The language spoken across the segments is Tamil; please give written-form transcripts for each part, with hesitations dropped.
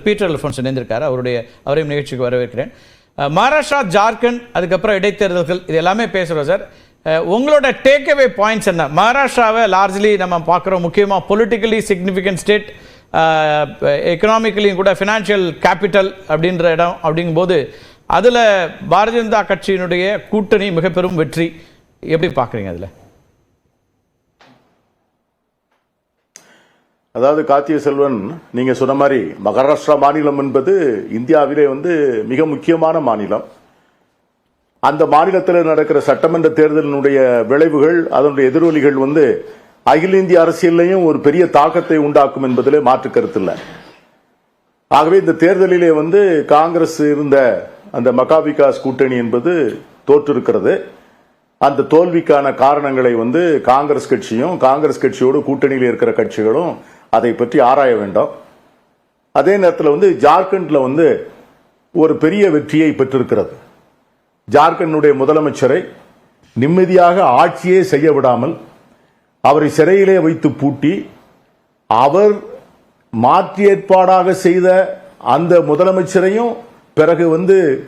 பீட்டர் அல்ஃபோன்ஸ் இணைந்திருக்காரு. அவரையும் நிகழ்ச்சிக்கு வரவேற்கிறேன். மகாராஷ்டிரா, ஜார்க்கண்ட், அதுக்கப்புறம் இடைத்தேர்தல்கள், இது எல்லாமே பேசுகிறோம் சார். உங்களோட டேக்அவே பாயிண்ட்ஸ் என்ன? மகாராஷ்டிராவை லார்ஜ்லி நம்ம பார்க்குறோம், முக்கியமாக பொலிட்டிக்கலி சிக்னிஃபிகண்ட் ஸ்டேட், எக்கனாமிக்கலியும் கூட ஃபினான்ஷியல் கேபிட்டல் அப்படின்ற இடம். அப்படிங்கும்போது அதில் பாரதிய ஜனதா கட்சியினுடைய கூட்டணி மிக பெரும் வெற்றி எப்படி பார்க்குறீங்க? அதில் அதாவது கார்த்திய செல்வன், நீங்க சொன்ன மாதிரி மகாராஷ்டிரா மாநிலம் என்பது இந்தியாவிலே மிக முக்கியமான மாநிலம். அந்த மாநிலத்தில் நடக்கிற சட்டமன்ற தேர்தலினுடைய விளைவுகள், அதனுடைய எதிரொலிகள் அகில இந்திய அரசியலையும் ஒரு பெரிய தாக்கத்தை உண்டாக்கும் என்பதிலே மாற்று கருத்தில்லை. ஆகவே இந்த தேர்தலிலே காங்கிரஸ் இருந்த அந்த மகா விகாஸ் கூட்டணி என்பது தோற்றிருக்கிறது. அந்த தோல்விக்கான காரணங்களை காங்கிரஸ் கட்சியும் காங்கிரஸ் கட்சியோடு கூட்டணியில் இருக்கிற கட்சிகளும் அதை பற்றி ஆராய வேண்டும். அதே நேரத்தில் ஜார்க்கண்ட்ல ஒரு பெரிய வெற்றியை பெற்றிருக்கிறது. ஜார்க்கண்டுடைய முதலமைச்சரை நிம்மதியாக ஆட்சியே செய்ய விடாமல் அவரை சிறையிலே வைத்து பூட்டி, அவர் மாற்றி ஏற்பாடாக செய்த அந்த முதலமைச்சரையும் பிறகு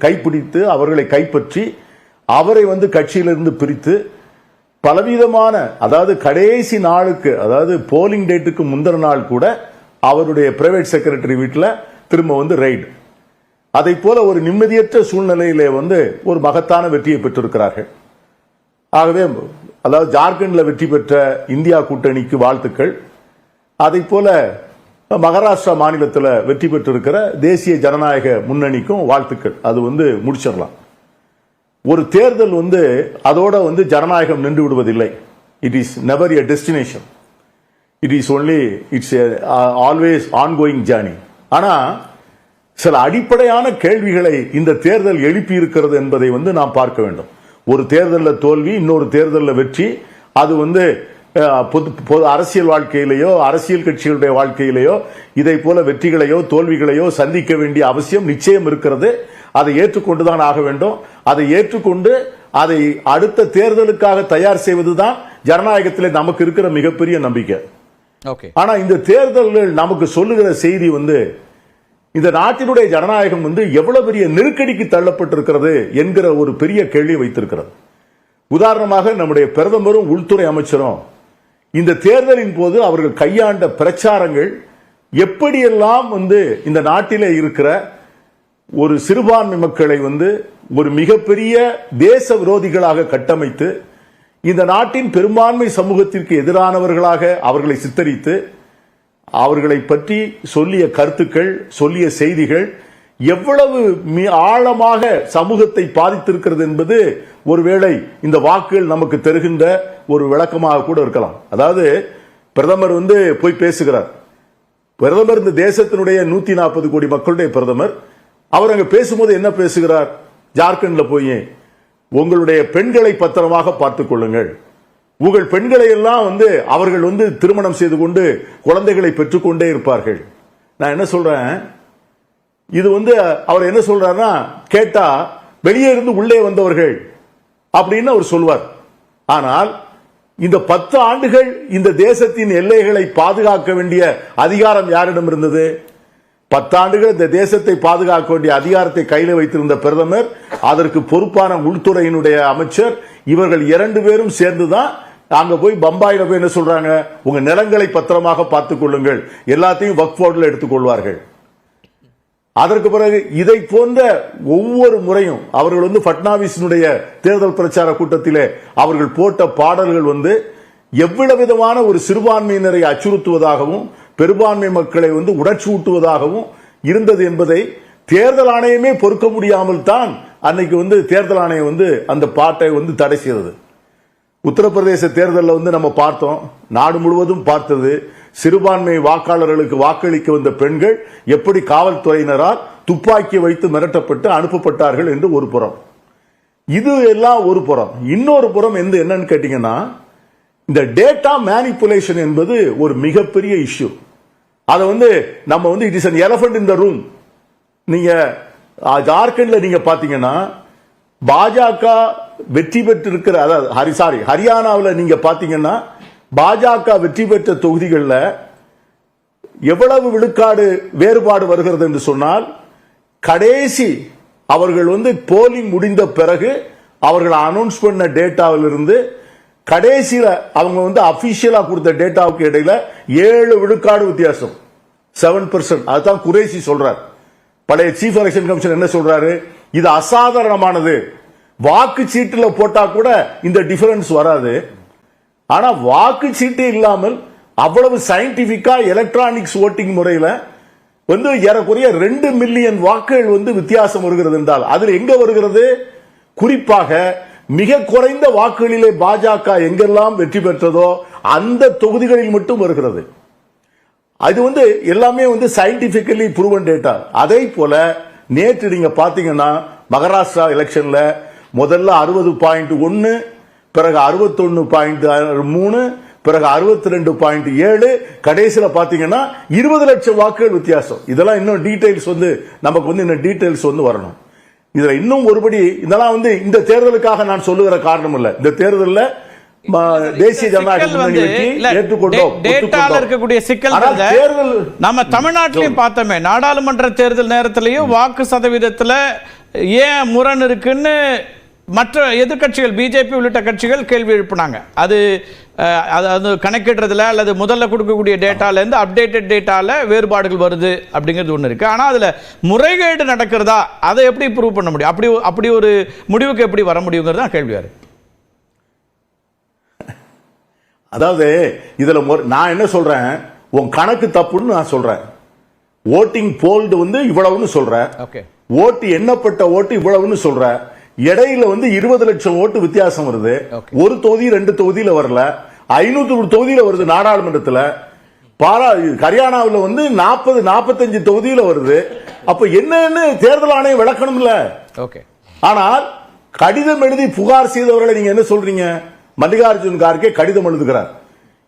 கைப்பிடித்து அவர்களை கைப்பற்றி அவரை கட்சியிலிருந்து பிரித்து பலவிதமான, அதாவது கடைசி நாளுக்கு, அதாவது போலிங் டேட்டுக்கு முந்தின நாள் கூட அவருடைய பிரைவேட் செக்ரட்டரி வீட்டில் திரும்ப ரைடு. அதை போல ஒரு நிம்மதியற்ற சூழ்நிலையிலே ஒரு மகத்தான வெற்றியை பெற்றிருக்கிறார்கள். ஆகவே அதாவது ஜார்க்கண்ட்ல வெற்றி பெற்ற இந்தியா கூட்டணிக்கு வாழ்த்துக்கள். அதை போல மகாராஷ்டிரா மாநிலத்தில் வெற்றி பெற்றிருக்கிற தேசிய ஜனநாயக முன்னணிக்கும் வாழ்த்துக்கள். அது முடிச்சிடலாம். ஒரு தேர்தல் அதோட ஜனநாயகம் நின்று விடுவதில்லை. It is never a destination. It is only it's always ongoing journey. ஆனா சில அடிப்படையான கேள்விகளை இந்த தேர்தல் எழுப்பி இருக்கிறது என்பதை நாம் பார்க்க வேண்டும். ஒரு தேர்தலில் தோல்வி, இன்னொரு தேர்தலில் வெற்றி, அது அரசியல் வாழ்க்கையிலேயோ அரசியல் கட்சிகளுடைய வாழ்க்கையிலேயோ இதை போல வெற்றிகளையோ தோல்விகளையோ சந்திக்க வேண்டிய அவசியம் நிச்சயம் இருக்கிறது. அதை ஏற்றுக்கொண்டுதான் ஆக வேண்டும். அதை ஏற்றுக்கொண்டு அதை அடுத்த தேர்தலுக்காக தயார் செய்வதுதான் ஜனநாயகத்திலே நமக்கு இருக்கிற மிகப்பெரிய நம்பிக்கை. ஆனா இந்த தேர்தல்கள் நமக்கு சொல்லுகிற செய்தி இந்த நாட்டினுடைய ஜனநாயகம் எவ்வளவு பெரிய நெருக்கடிக்கு தள்ளப்பட்டிருக்கிறது என்கிற ஒரு பெரிய கேள்வி வைத்திருக்கிறது. உதாரணமாக நம்முடைய பிரதமரும் உள்துறை அமைச்சரும் இந்த தேர்தலின் போது அவர்கள் கையாண்ட பிரச்சாரங்கள் எப்படியெல்லாம் இந்த நாட்டிலே இருக்கிற ஒரு சிறுபான்மை மக்களை ஒரு மிகப்பெரிய தேச விரோதிகளாக கட்டமைத்து இந்த நாட்டின் பெரும்பான்மை சமூகத்திற்கு எதிரானவர்களாக அவர்களை சித்தரித்து அவர்களை பற்றி சொல்லிய கருத்துக்கள், சொல்லிய செய்திகள் எவ்வளவு ஆழமாக சமூகத்தை பாதித்திருக்கிறது என்பது ஒருவேளை இந்த வாக்குகள் நமக்கு தருகின்ற ஒரு விளக்கமாக கூட இருக்கலாம். அதாவது பிரதமர் போய் பேசுகிறார். பிரதமர் இந்த தேசத்தினுடைய 140 கோடி மக்களுடைய பிரதமர். அவர் அங்க பேசும்போது என்ன பேசுகிறார்? ஜார்க்கண்ட்ல போய் உங்களுடைய பெண்களை பத்திரமாக பார்த்துக் கொள்ளுங்கள், உங்கள் பெண்களை எல்லாம் அவர்கள் திருமணம் செய்து கொண்டு குழந்தைகளை பெற்றுக்கொண்டே இருப்பார்கள். நான் என்ன சொல்றேன், இது அவர் என்ன சொல்றாருன்னா, கேட்டா வெளியே இருந்து உள்ளே வந்தவர்கள் அப்படின்னு அவர் சொல்வார். ஆனால் இந்த 10 ஆண்டுகள் இந்த தேசத்தின் எல்லைகளை பாதுகாக்க வேண்டிய அதிகாரம் யாரிடம் இருந்தது? 10 ஆண்டுகள் இந்த தேசத்தை பாதுகாக்க வேண்டிய அதிகாரத்தை கையில் வைத்திருந்த பிரதமர், அதற்கு பொறுப்பான உள்துறையினுடைய அமைச்சர், இவர்கள் 2 பேரும் சேர்ந்துதான் அங்க போய் பம்பாயில போய் என்ன சொல்றாங்க, உங்க நிலங்களை பத்திரமாக பார்த்துக் கொள்ளுங்கள், எல்லாத்தையும் வக்ஃப் போர்டில் எடுத்துக்கொள்வார்கள். அதற்கு பிறகு இதை போன்ற ஒவ்வொரு முறையும் அவர்கள் பட்னாவிஸினுடைய தேர்தல் பிரச்சார கூட்டத்திலே அவர்கள் போட்ட பாடல்கள் எவ்வளவு விதமான ஒரு சிறுபான்மையினரை அச்சுறுத்துவதாகவும் பெரும்பான்மை மக்களை உணர்ச்சி ஊட்டுவதாகவும் இருந்தது என்பதை தேர்தல் ஆணையமே பொறுக்க முடியாமல் தான் அன்னைக்கு தேர்தல் ஆணையம் அந்த பாட்டை தடை செய்தது. உத்தரப்பிரதேச தேர்தலில் நம்ம பார்த்தோம், நாடு முழுவதும் பார்த்தது. சிறுபான்மை வாக்காளர்களுக்கு வாக்களிக்க வந்த பெண்கள் எப்படி காவல்துறையினரால் துப்பாக்கி வைத்து மிரட்டப்பட்டு அனுப்பப்பட்டார்கள் என்று ஒரு புறம். இது எல்லாம் ஒரு புறம். இன்னொரு புறம் என்னன்னு கேட்டீங்கன்னா, இந்த டேட்டா மேனிபுலேஷன் என்பது ஒரு மிகப்பெரிய இஷ்யூ. அதை நம்ம it is an elephant in the room. நீங்க ஜார்க்கண்ட்ல நீங்க பாத்தீங்கன்னா பாஜக வெற்றி பெற்றிருக்கிற, அதாவது ஹரியானாவில் நீங்க பாத்தீங்கன்னா பாஜக வெற்றி பெற்ற தொகுதிகளில் எவ்வளவு விழுக்காடு வேறுபாடு வருகிறது என்று சொன்னால், கடைசி அவர்கள் போலிங் முடிந்த பிறகு அவர்கள் அனௌன்ஸ் பண்ண டேட்டாவிலிருந்து கடைசியில அவங்க அபிஷியலா கொடுத்த டேட்டாவுக்கு இடையில 7 விழுக்காடு வித்தியாசம், 7%. அதுதான் குரேஷி சொல்றார். பழைய சீஃப் எலெக்ஷன் கமிஷன் என்ன சொல்றாரு? இது அசாதாரணமானது, வாக்கு சீட்டுல போட்டா கூட இந்த டிஃபரன்ஸ் வராது. ஆனா வாக்கு சீட்டு இல்லாமல் அவ்வளவு சயின்டிபிக்கா எலக்ட்ரானிக்ஸ் ஓட்டிங் முறையில ஏறக்குறைய 2 மில்லியன் வாக்குகள் வித்தியாசம் வருகிறது என்றால் அதில் எங்க வருகிறது? குறிப்பாக மிக குறைந்த வாக்குகளிலே பாஜக எங்கெல்லாம் வெற்றி பெற்றதோ அந்த தொகுதிகளில் மட்டும் வருகிறது. அது எல்லாமே சயின்டிபிக்கலி ப்ரூவன் டேட்டா. அதே போல நேற்று நீங்க பாத்தீங்கன்னா மகாராஷ்டிரா எலெக்ஷன்ல முதல்ல 60.1, பிறகு 61.3, பிறகு 62.7, கடைசியில பாத்தீங்கன்னா 20 லட்சம் வாக்குகள் வித்தியாசம். இதெல்லாம் இன்னும் டீடைல்ஸ் நமக்கு இன்னும் டீடைல்ஸ் வரணும். இதுல இன்னும் ஒருபடி இதெல்லாம் இந்த தேர்தலுக்காக நான் சொல்லுகிற காரணம் இல்ல. இந்த தேர்தலில் தேசிய ஜனநாயக ஏற்றுக்கொண்டோம். இருக்கக்கூடிய சிக்கல் நம்ம தமிழ்நாட்டிலையும் பார்த்தோமே, நாடாளுமன்ற தேர்தல் நேரத்திலையும் வாக்கு சதவீதத்தில் ஏன் முரண் இருக்குன்னு மற்ற எதிர்கட்சிகள் பிஜேபி உள்ளிட்ட கட்சிகள் கேள்வி எழுப்பினாங்க. அது கணக்கிடுறதுல அல்லது முதல்ல கொடுக்கக்கூடிய டேட்டால இருந்து அப்டேட்டட் டேட்டால வேறுபாடுகள் வருது அப்படிங்கிறது ஒன்று இருக்கு. ஆனால் அதுல முறைகேடு நடக்கிறதா, அதை எப்படி ப்ரூவ் பண்ண முடியும்? அப்படி ஒரு முடிவுக்கு எப்படி வர முடியுங்கிறது தான் கேள்வியாரு. அதாவது இதுல நான் என்ன சொல்றேன், உன் கணக்கு தப்புன்னு நான் சொல்றேன். ஓட்டிங் போல்டு இவ்வளவுன்னு சொல்றேன், ஓட்டு எண்ணப்பட்ட ஓட்டு இவ்வளவுன்னு சொல்றேன். இடையில 20 லட்சம் ஓட்டு வித்தியாசம் வருது. ஒரு தொகுதி 2 தொகுதியில வரல, 500 தொகுதியில வருது. நாடாளுமன்றத்தில் ஹரியானாவில் 40-45 தொகுதியில வருது. அப்ப என்னன்னு தேர்தல் ஆணையம் விளக்கணும் இல்ல? ஆனால் கடிதம் எழுதி புகார் செய்தவர்களை நீங்க என்ன சொல்றீங்க? மல்லிகார்ஜுன் கார்கே கடிதம் எழுதுகிறார்.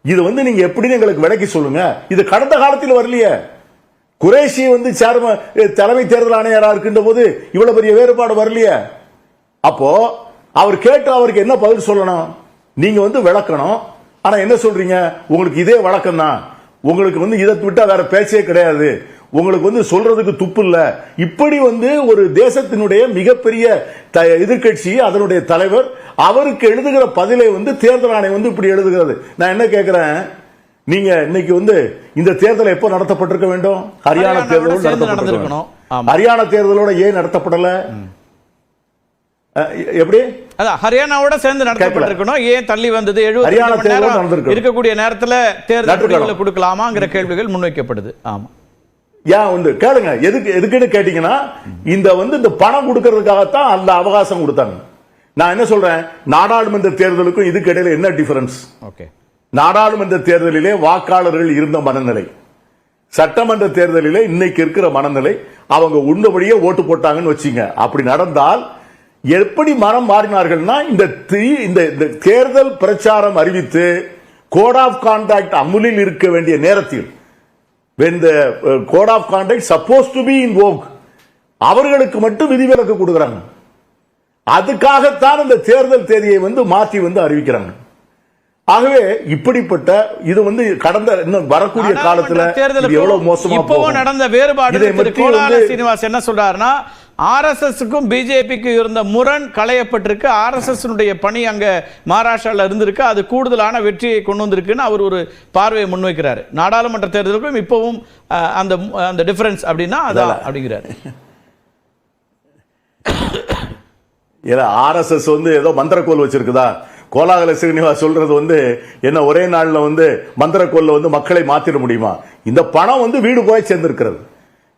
இது நீங்க எப்படின்னு எங்களுக்கு விளக்கி சொல்லுங்க. இது கடந்த காலத்தில் வரலையே. குரேஷி தலைமை தேர்தல் ஆணையரா இருக்கின்ற போது இவ்வளவு பெரிய வேறுபாடு வரலையே. அப்போ அவர் கேட்டு அவருக்கு என்ன பதில் சொல்லணும்? நீங்க விளக்கணும். ஆனா என்ன சொல்றீங்க? உங்களுக்கு இதே வழக்கம் தான், உங்களுக்கு இதை விட்டா வேற பேச்சே கிடையாது, உங்களுக்கு சொல்றதுக்கு துப்பு இல்ல. இப்படி ஒரு தேசத்தினுடைய மிகப்பெரிய எதிர்கட்சி அதனுடைய தலைவர் அவருக்கு எழுதுகிற பதிலை தேர்தல் ஆணையம் இப்படி எழுதுகிறது. நான் என்ன கேட்கிறேன், நீங்க இன்னைக்கு இந்த தேர்தல் எப்போ நடத்தப்பட்டிருக்க வேண்டும்? ஹரியானா தேர்தலோடு நடத்தப்பட்டிருக்கணும். ஹரியானா தேர்தலோட ஏன் நடத்தப்படல? எப்படி ஹரியானாவோட சேர்ந்து நடத்தப்பட்டிருக்கணும், ஏன் தள்ளி வந்தது? 70 மணி நேரம் இருக்கக்கூடிய நேரத்தில் தேர்தல் கொடுக்கலாமாங்கிற கேள்விகள் முன்வைக்கப்படுது. ஆமா, ஏன் கேளுங்க. எதுக்குன்னு கேட்டீங்கன்னா இந்த பணம் கொடுக்கறதுக்காகத்தான் அந்த அவகாசம் கொடுத்தாங்க. நான் என்ன சொல்றேன், நாடாளுமன்ற தேர்தலுக்கும் இதுக்கு இடையில என்ன டிஃபரன்ஸ்? நாடாளுமன்ற தேர்தலிலே வாக்காளர்கள் இருந்த மனநிலை, சட்டமன்ற தேர்தலிலே இன்னைக்கு இருக்கிற மனநிலை, அவங்க உண்டபடியே ஓட்டு போட்டாங்கன்னு வச்சுங்க. அப்படி நடந்தால் எப்படி மனம் மாறினார்கள்னா, இந்த தேர்தல் பிரச்சாரம் அறிவித்து கோட் ஆஃப் கான்டாக்ட் அமுலில் இருக்க வேண்டிய நேரத்தில், when the code of conduct supposed to be in vogue, அவர்களுக்கு மட்டும் விதிவிலக்கு கொடுக்கறாங்க. அதுக்காகத்தான் இந்த தேர்தல் தேதியை மாற்றி அறிவிக்கிறாங்க. ஆகவே இப்படிப்பட்ட இது கடந்த இன்னும் வரக்கூடிய காலத்துல எவ்வளவு மோசமா போகும். நடந்த வேறுபாடு கோலால சீனிவாஸ் என்ன சொல்றாருன்னா, ஆர்எஸ்எஸ்க்கும் பிஜேபிக்கு இருந்த முரண் களையப்பட்டிருக்கு, ஆர்எஸ்எஸ் பணி அங்க மகாராஷ்டிரால இருந்திருக்கு, அது கூடுதலான வெற்றியை கொண்டு வந்திருக்குன்னு அவர் ஒரு பார்வையை முன்வைக்கிறார். நாடாளுமன்ற தேர்தலுக்கும் இப்பவும் அந்த டிஃபரன்ஸ் அப்படின்னா அதான் அப்படிங்கிறார். ஆர்எஸ்எஸ் ஏதோ மந்திரக்கோல் வச்சிருக்குதா? கோலாகல சீனிவாஸ் சொல்றது என்ன ஒரே நாள்ல மந்திரக்கோல்ல மக்களை மாத்திர முடியுமா? இந்த பணம் வீடு போய் சேர்ந்திருக்கிறது.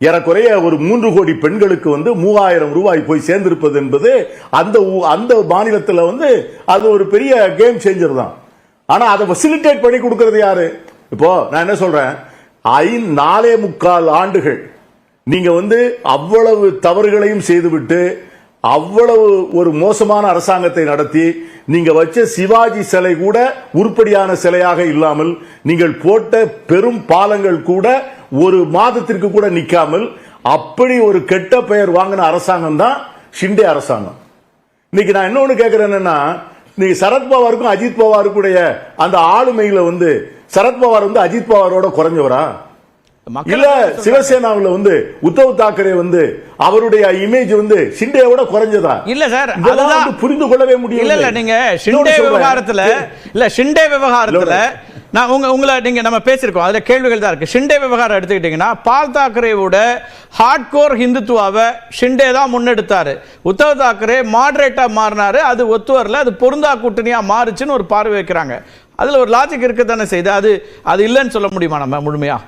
ஏறக்குறைய ஒரு 3 கோடி பெண்களுக்கு 3000 ரூபாய் போய் சேர்ந்திருப்பது என்பது அந்த மாநிலத்தில் அது ஒரு பெரிய கேம் சேஞ்சர் தான். ஆனா அதை ஃபெசிலிட்டேட் பண்ணி கொடுக்கிறது யாரு? இப்போ நான் என்ன சொல்றேன், 4.25 ஆண்டுகள் நீங்க அவ்வளவு தவறுகளையும் செய்துவிட்டு அவ்வளவு ஒரு மோசமான அரசாங்கத்தை நடத்தி நீங்க வச்ச சிவாஜி சிலை கூட உருப்படியான சிலையாக இல்லாமல், நீங்கள் போட்ட பெரும் பாலங்கள் கூட ஒரு மாதத்திற்கு கூட நிக்காமல் அப்படி ஒரு கெட்ட பெயர் வாங்கின அரசாங்கம் தான் ஷிண்டே அரசாங்கம். இன்னைக்கு நான் இன்னொன்னு கேட்கிறேன், என்னன்னா நீ சரத்பவாருக்கும் அஜித் பவாருக்குடைய அந்த ஆளுமையில சரத்பவார் அஜித் பவாரோட குறைஞ்சவரா? இல்ல சிவசேனாவுல வந்து உத்தவ் தாக்கரே வந்து அவருடைய இமேஜ் வந்து ஷிண்டேவோட குறைஞ்சதா? இல்ல சார், அதெல்லாம் வந்து புரிந்து கொள்ளவே முடியல. இல்ல நீங்க ஷிண்டே விவகாரத்துல நான் உங்களை நீங்க நம்ம பேசியிருக்கோம், அதுல கேள்விகள் தான் இருக்கு. ஷிண்டே விவகாரம் எடுத்துக்கிட்டீங்கன்னா பால் தாக்கரேவோட ஹார்ட்கோர் ஹிந்துத்துவாவை ஷிண்டே தான் முன்னெடுத்தாரு. உத்தவ் தாக்கரே மாடரேட்டா மாறினாரு, அது ஒத்து வரல, அது பொருந்தா கூட்டணியா மாறுச்சுன்னு ஒரு பார்வை வைக்கிறாங்க. அதுல ஒரு லாஜிக் இருக்க தானே செய்யுது. அது இல்லைன்னு சொல்ல முடியுமா நம்ம முழுமையா?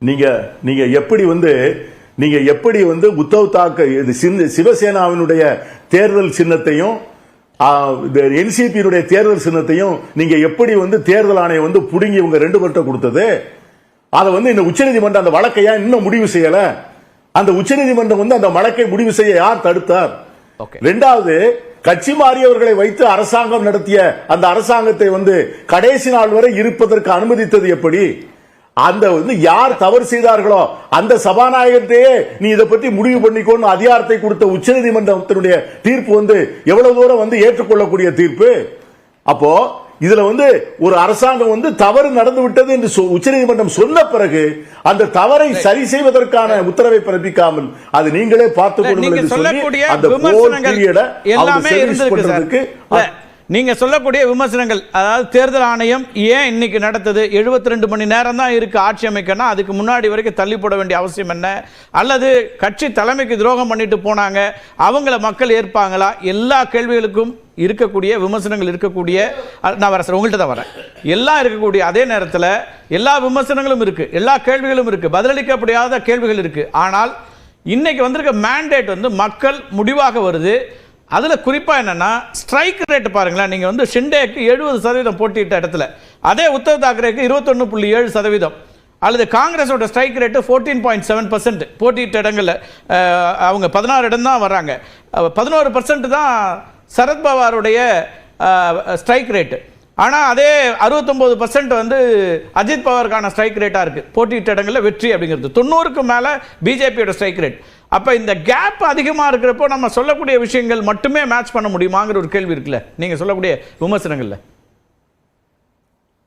நீங்க எப்படி வந்து உத்தவ் தாக்கரே சிவசேனாவினுடைய தேர்தல் சின்னத்தையும் என்சிபியினுடைய தேர்தல் சின்னத்தையும் நீங்க எப்படி வந்து தேர்தல் ஆணையம் வந்து புடுங்கி உங்க ரெண்டு பேர்ட்ட கொடுத்தது? அதை வந்து இந்த உச்சநீதிமன்றம் அந்த வழக்கை இன்னும் முடிவு செய்யல. அந்த உச்சநீதிமன்றம் வந்து அந்த வழக்கை முடிவு செய்ய யார் தடுத்தார்? இரண்டாவது, கட்சி மாறியவர்களை வைத்து அரசாங்கம் நடத்திய அந்த அரசாங்கத்தை வந்து கடைசி நாள் வரை இருப்பதற்கு அனுமதித்தது எப்படி? அந்த வந்து யார் தவறு செய்தார்களோ அந்த சபாநாயகத்தையே நீ இதை பற்றி முடிவு பண்ணிக்கொண்டு அதிகாரத்தை கொடுத்த உச்சநீதிமன்றத்தினுடைய தீர்ப்பு வந்து எவ்வளவு தூரம் வந்து ஏற்றுக்கொள்ளக்கூடிய தீர்ப்பு? அப்போ இதுல வந்து ஒரு அரசாங்கம் வந்து தவறு நடந்து விட்டது என்று உச்சநீதிமன்றம் சொன்ன பிறகு அந்த தவறை சரி செய்வதற்கான உத்தரவை பிறப்பிக்காமல் அது நீங்களே பார்த்துக் கொள்ளுங்கள் என்று சொல்லி அந்த போர் பீரியடை எல்லாமே இருந்திருக்கு. நீங்க சொல்லக்கூடிய விமர்சனங்கள், அதாவது தேர்தல் ஆணையம் ஏன் இன்னைக்கு நடத்தது? 72 மணி நேரம் தான் இருக்கு ஆட்சி அமைக்கணும், அதுக்கு முன்னாடி வரைக்கும் தள்ளி போட வேண்டிய அவசியம் என்ன? அல்லது கட்சி தலைமைக்கு துரோகம் பண்ணிட்டு போனாங்க, அவங்கள மக்கள் ஏற்பாங்களா? எல்லா கேள்விகளுக்கும் இருக்கக்கூடிய விமர்சனங்கள் இருக்கக்கூடிய, நான் வரேன் சார், உங்கள்கிட்ட தான் வரேன். எல்லாம் இருக்கக்கூடிய அதே நேரத்தில் எல்லா விமர்சனங்களும் இருக்கு, எல்லா கேள்விகளும் இருக்கு, பதிலளிக்கப்படாத கேள்விகள் இருக்கு. ஆனால் இன்னைக்கு வந்திருக்க மேண்டேட் வந்து மக்கள் முடிவாக வருது. அதுல குறிப்பா என்னன்னா ஸ்ட்ரைக் ரேட் பாருங்களேன். நீங்க வந்து ஷிண்டேக்கு 70% போட்டியிட்ட இடத்துல அதே உத்தவ் தாக்கரேக்கு 21.7%, அல்லது காங்கிரஸோட ஸ்ட்ரைக் ரேட்டு 14.7%. போட்டியிட்ட இடங்கள்ல அவங்க 16 இடம் தான் வர்றாங்க, 11% தான் சரத்பவாருடைய ஸ்ட்ரைக் ரேட்டு. ஆனால் அதே 69% வந்து அஜித் பவாருக்கான ஸ்ட்ரைக் ரேட்டாக இருக்குது போட்டியிட்ட இடங்களில் வெற்றி அப்படிங்கிறது. 90க்கு மேலே பிஜேபியோட ஸ்ட்ரைக் ரேட். அப்போ இந்த கேப் அதிகமாக இருக்கிறப்போ நம்ம சொல்லக்கூடிய விஷயங்கள் மட்டுமே மேட்ச் பண்ண முடியுமாங்கிற ஒரு கேள்வி இருக்குல்ல நீங்கள் சொல்லக்கூடிய விமர்சனங்கள்ல?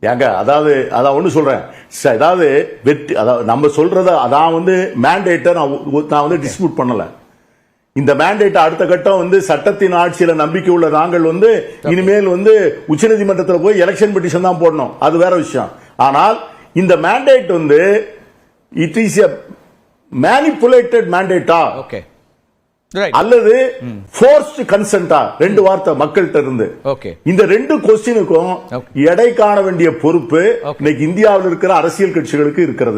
ஏங்க அதான் ஒன்று சொல்கிறேன், அதாவது வெற்றி, அதாவது நம்ம சொல்கிறத அதான் வந்து மேண்டேட்டை நான் வந்து டிஸ்பியூட் பண்ணலை. இந்த மேண்டேட் அடுத்த கட்டம் வந்து சட்டத்தின் ஆட்சியில நம்பிக்கை உள்ள நாங்கள் வந்து இனிமேல் வந்து உச்சநீதிமன்றத்தில் போய் எலெக்ஷன் பெட்டிஷன் தான் போடணும், அது வேற விஷயம். ஆனால் இந்த மேண்டேட் வந்து இட் இஸ் எ மேனிபுலேட்டட் மேண்டேட்டா அல்லது ஃபோர்ஸ்ட் கன்சென்டா? ரெண்டு வார்த்தை மக்கள்கிட்ட இருந்து. இந்த ரெண்டு கொஸ்டினுக்கும் எடை காண வேண்டிய பொறுப்பு இன்னைக்கு இந்தியாவில் இருக்கிற அரசியல் கட்சிகளுக்கு இருக்கிறது.